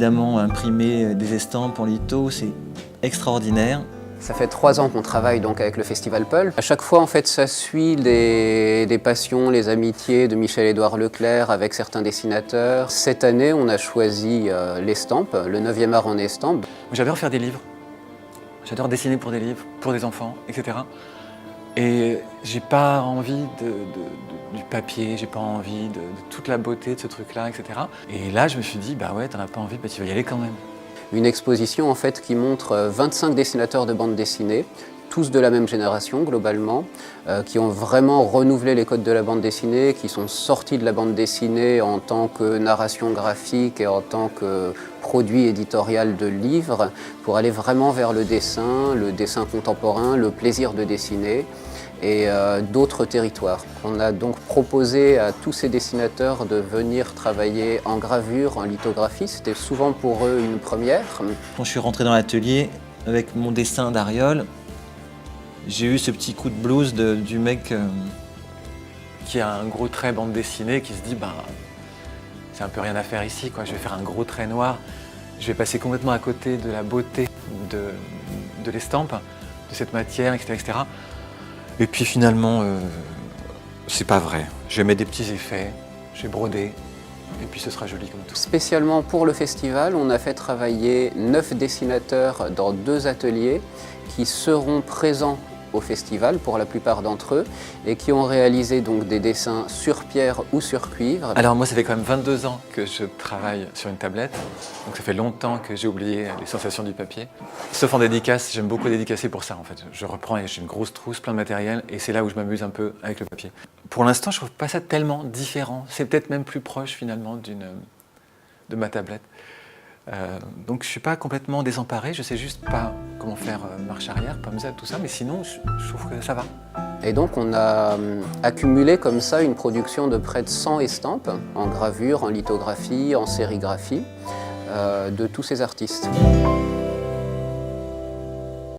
évidemment imprimer des estampes en litho, c'est extraordinaire. Ça fait 3 ans qu'on travaille donc avec le Festival Pulp. À chaque fois, en fait, ça suit des passions, les amitiés de Michel-Édouard Leclerc avec certains dessinateurs. Cette année, on a choisi l'estampe, le 9e art en estampe. J'adore faire des livres. J'adore dessiner pour des livres, pour des enfants, etc. Et j'ai pas envie du papier, j'ai pas envie de toute la beauté de ce truc-là, etc. Et là, je me suis dit, bah ouais, t'en as pas envie, bah tu vas y aller quand même. Une exposition en fait qui montre 25 dessinateurs de bande dessinée, tous de la même génération globalement, qui ont vraiment renouvelé les codes de la bande dessinée, qui sont sortis de la bande dessinée en tant que narration graphique et en tant que produit éditorial de livres, pour aller vraiment vers le dessin contemporain, le plaisir de dessiner et d'autres territoires. On a donc proposé à tous ces dessinateurs de venir travailler en gravure, en lithographie. C'était souvent pour eux une première. Quand je suis rentré dans l'atelier avec mon dessin d'Ariol, j'ai eu ce petit coup de blues du mec Qui a un gros trait bande dessinée, qui se dit, bah, c'est un peu rien à faire ici, quoi. Je vais faire un gros trait noir, je vais passer complètement à côté de la beauté de l'estampe, de cette matière, etc., etc. Et puis finalement, c'est pas vrai. Je vais mettre des petits effets, je vais broder, et puis ce sera joli comme tout. Spécialement pour le festival, on a fait travailler 9 dessinateurs dans 2 ateliers qui seront présents au festival pour la plupart d'entre eux et qui ont réalisé donc des dessins sur pierre ou sur cuivre. Alors moi, ça fait quand même 22 ans que je travaille sur une tablette, donc ça fait longtemps que j'ai oublié les sensations du papier. Sauf en dédicace, j'aime beaucoup dédicacer pour ça en fait. Je reprends et j'ai une grosse trousse, plein de matériel, et c'est là où je m'amuse un peu avec le papier. Pour l'instant, je trouve pas ça tellement différent. C'est peut-être même plus proche finalement de ma tablette. Donc je suis pas complètement désemparé, je sais juste pas comment faire marche arrière, pomme Z, tout ça, mais sinon je trouve que ça va. Et donc on a accumulé comme ça une production de près de 100 estampes en gravure, en lithographie, en sérigraphie de tous ces artistes.